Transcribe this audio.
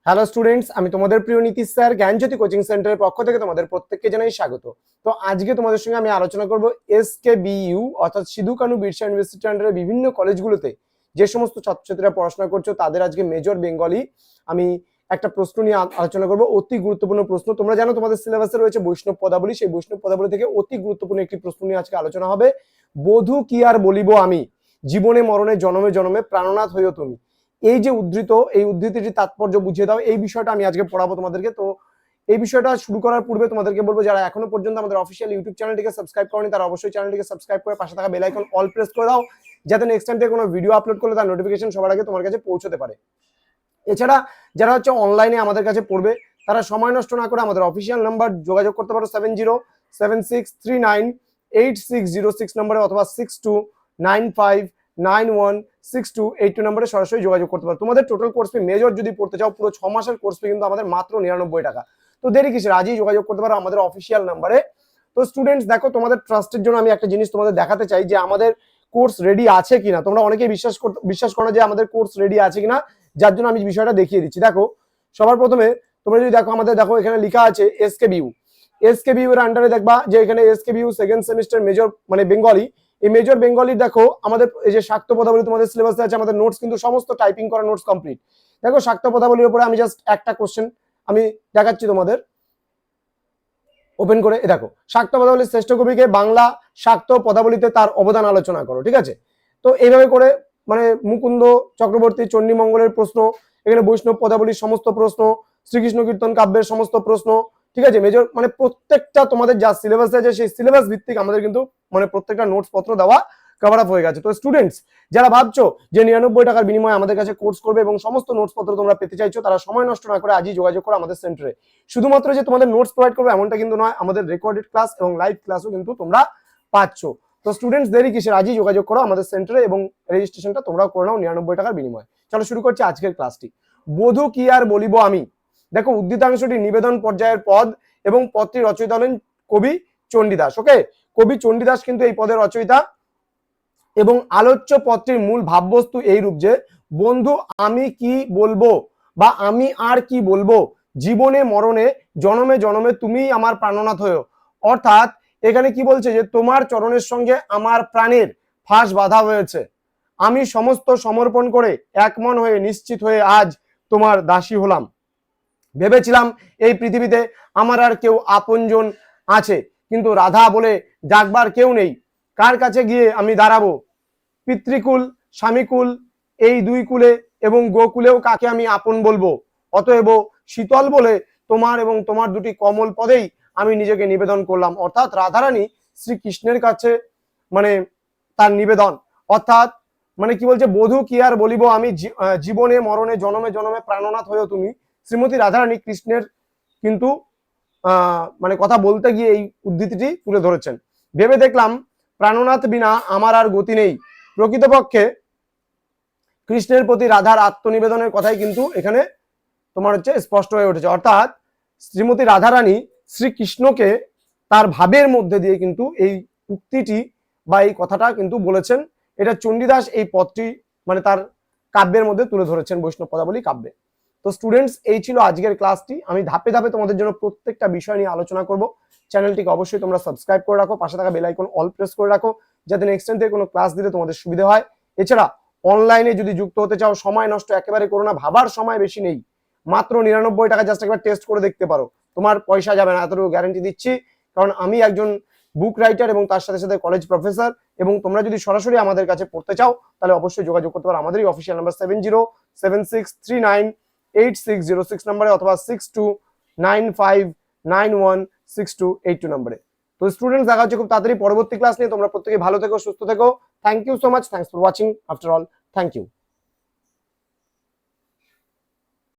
Hello students, আমি তোমাদের প্রিয় নীতিশ স্যার জ্ঞানজ্যোতি কোচিং সেন্টারের পক্ষ থেকে তোমাদের প্রত্যেককে জানাই স্বাগত। তো আজকে তোমাদের সঙ্গে আমি আলোচনা করব এসকেবিইউ অর্থাৎ সিধু কানু বিরসা ইউনিভার্সিটি আন্ডারে বিভিন্ন কলেজগুলোতে যে সমস্ত ছাত্রছাত্রীরা পড়াশোনা করছো তাদের আজকে মেজর বেঙ্গলি আমি একটা প্রশ্ন নিয়ে আলোচনা করব। অতি গুরুত্বপূর্ণ প্রশ্ন। তোমরা জানো তোমাদের সিলেবাসে রয়েছে বৈষ্ণব পদাবলী, সেই বৈষ্ণব পদাবলী থেকে অতি গুরুত্বপূর্ণ একটি প্রশ্ন নিয়ে আজকে আলোচনা হবে। বধূ কি আর বলিব আমি, জীবনে মরণে জনমে জনমে প্রাণনাথ হইও তুমি। এই যে উদ্ধৃত, এই উদ্ধৃতিটির তাৎপর্য বুঝিয়ে দাও, এই বিষয়টা আমি আজকে পড়াবো তোমাদেরকে। তো এই বিষয়টা শুরু করার পূর্বে তোমাদেরকে বলবো, যারা এখনো পর্যন্ত আমাদের অফিসিয়াল ইউটিউব চ্যানেলটিকে সাবস্ক্রাইব করেনি তারা অবশ্যই চ্যানেলটিকে সাবস্ক্রাইব করে পাশে থাকা বেল আইকন অল প্রেস করে দাও, যাতে নেক্সট টাইম থেকে কোনো ভিডিও আপলোড করলে তার নোটিফিকেশন সবার আগে তোমার কাছে পৌঁছতে পারে। এছাড়া যারা হচ্ছে অনলাইনে আমাদের কাছে পড়বে তারা সময় নষ্ট না করে আমাদের অফিসিয়াল নাম্বার যোগাযোগ করতে পারো 7076398606 নম্বরে অথবা 6295916282 নম্বরে সরাসরি যোগাযোগ করতে পারো। তোমাদের টোটাল কোর্স ফি মেজর যদি পড়তে চাও পুরো 6 মাসের কোর্স ফি কিন্তু আমাদের মাত্র 99 টাকা। তো দেরি কিসের, আজই যোগাযোগ করতে পারো আমাদের অফিসিয়াল নাম্বারে। তো স্টুডেন্টস দেখো, তোমাদের ট্রাস্টের জন্য আমি একটা জিনিস তোমাদের দেখাতে চাই যে আমাদের কোর্স রেডি আছে কিনা। তোমরা অনেকেই বিশ্বাস করো যে আমাদের কোর্স রেডি আছে কিনা, যার জন্য আমি বিষয়টা দেখিয়ে দিচ্ছি। দেখো, সবার প্রথমে তোমরা যদি দেখো আমাদের দেখো এখানে লেখা আছে এসকেবিইউ। এসকেবিইউ এর আন্ডারে দেখবা যে এখানে এসকেবিইউ সেকেন্ড সেমিস্টার মেজর মানে বেঙ্গলি। এই মেজর বেঙ্গলি দেখো আমাদের এই যে শাক্ত পদাবলী তোমাদের সিলেবাসে আছে, আমাদের নোটস কিন্তু সমস্ত টাইপিং করা নোটস কমপ্লিট। দেখো শাক্ত পদাবলীর উপরে আমি জাস্ট একটা কোশ্চেন আমি দেখাচ্ছি তোমাদের ওপেন করে। দেখো, শাক্ত পদাবলীর শ্রেষ্ঠ কবিকে বাংলা শাক্ত পদাবলীতে তার অবদান আলোচনা করো। ঠিক আছে, তো এইভাবে করে মানে মুকুন্দ চক্রবর্তী চণ্ডীমঙ্গলের প্রশ্ন, এখানে বৈষ্ণব পদাবলীর সমস্ত প্রশ্ন, শ্রীকৃষ্ণ কীর্তন কাব্যের সমস্ত প্রশ্ন। ঠিক আছে, মেজর মানে প্রত্যেকটা তোমাদের যা সিলেবাস আছে সেই সিলেবাস ভিত্তিক আমাদের কিন্তু মানে প্রত্যেকটা নোটস পত্র দেওয়া কভার আপ হয়ে গেছে। তো স্টুডেন্টস যারা ভাবছো যে 99 টাকার বিনিময়ে আমাদের কাছে কোর্স করবে এবং সমস্ত নোটস পত্র তোমরা পেতে চাইছো, তারা সময় নষ্ট না করে আজই যোগাযোগ করো আমাদের সেন্টারে। শুধুমাত্র যে তোমাদের নোটস প্রোভাইড করবে এমনটা কিন্তু নয়, আমাদের রেকর্ডেড ক্লাস এবং লাইভ ক্লাসও কিন্তু তোমরা পাচ্ছ। তো স্টুডেন্টস দেরি কিসের, আজই যোগাযোগ করো আমাদের সেন্টারে এবং রেজিস্ট্রেশনটা তোমরাও করে নাও 99 টাকার বিনিময়ে। চলো শুরু করছি আজকের ক্লাসটি। বধূ কি আর বলিব আমি। দেখো, উদ্ধৃতাংশটি নিবেদন পর্যায়ের পদ এবং পদটি রচয়িতা হলেন কবি চণ্ডীদাস। ওকে, কবি চণ্ডীদাস কিন্তু এই পদের রচয়িতা এবং আলোচ্য পত্রের মূল ভাববস্তু এইরূপ যে বন্ধু আমি কি বলবো বা আমি আর কি বলবো, জীবনে মরণে জনমে জনমে তুমি আমার প্রাণনাথ হয়েও। অর্থাৎ এখানে কি বলছে যে তোমার চরণের সঙ্গে আমার প্রাণের ফাঁস বাঁধা হয়েছে, আমি সমস্ত সমর্পণ করে একমন হয়ে নিশ্চিত হয়ে আজ তোমার দাসী হলাম। ভেবেছিলাম এই পৃথিবীতে আমার আর কেউ আপনজন আছে, কিন্তু রাধা বলে ডাকবার কেউ নেই, কার কাছে গিয়ে আমি দাঁড়াবো। পিতৃকুল স্বামীকুল এই দুই কুলে এবং গোকুলেও কাকে আমি আপন বলবো। অতএব শীতল বলে তোমার এবং তোমার দুটি কমল পদেই আমি নিজেকে নিবেদন করলাম। অর্থাৎ রাধারানী শ্রীকৃষ্ণের কাছে মানে তার নিবেদন, অর্থাৎ মানে কি বলছে, বধূ কি আর বলিব আমি, জীবনে মরণে জনমে জনমে প্রাণনাথ হয়েও তুমি। শ্রীমতী রাধারানী কৃষ্ণের কিন্তু মানে কথা বলতে গিয়ে এই উদ্ধৃতিটি তুলে ধরেছেন। ভেবে দেখলাম প্রাণনাথ বিনা আমার আর গতি নেই। প্রকৃতপক্ষে কৃষ্ণের প্রতি রাধার আত্মনিবেদনের কথাই কিন্তু এখানে তোমার হচ্ছে স্পষ্ট হয়ে উঠেছে। অর্থাৎ শ্রীমতী রাধারানী শ্রীকৃষ্ণকে তার ভাবের মধ্যে দিয়ে কিন্তু এই উক্তিটি বা এই কথাটা কিন্তু বলেছেন। এটা চণ্ডীদাস এই পদটি মানে তার কাব্যের মধ্যে তুলে ধরেছেন বৈষ্ণব পদাবলী কাব্যে। তো স্টুডেন্টস এই ছিল আজকের ক্লাসটি। আমি ধাপে ধাপে তোমাদের জন্য প্রত্যেকটা বিষয় নিয়ে আলোচনা করব। চ্যানেলটিকে অবশ্যই তোমরা সাবস্ক্রাইব করে রাখো, পাশে থাকা বেল আইকন অল প্রেস করে রাখো, যাতে নেক্সট টাইম থেকে কোনো ক্লাস দিলে তোমাদের সুবিধা হয়। এছাড়া অনলাইনে যদি যুক্ত হতে চাও সময় নষ্ট একেবারে করো না, ভাবার সময় বেশি নেই, মাত্র 99 টাকা জাস্ট একবার টেস্ট করে দেখতে পারো, তোমার পয়সা যাবে না, এতটুকু গ্যারান্টি দিচ্ছি। কারণ আমি একজন বুক রাইটার এবং তার সাথে সাথে কলেজ প্রফেসর, এবং তোমরা যদি সরাসরি আমাদের কাছে পড়তে চাও তাহলে অবশ্যই যোগাযোগ করতে পারো আমাদেরই অফিসিয়াল নাম্বার 7076398606 নম্বরে অথবা 6295916282 নম্বরে। তো স্টুডেন্টস দেখা হচ্ছে খুব তাড়াতাড়ি পরবর্তী ক্লাস নিয়ে। তোমরা প্রত্যেকে ভালো থেকো, সুস্থ থেকো। Thank you so much, thanks for watching after all, thank you.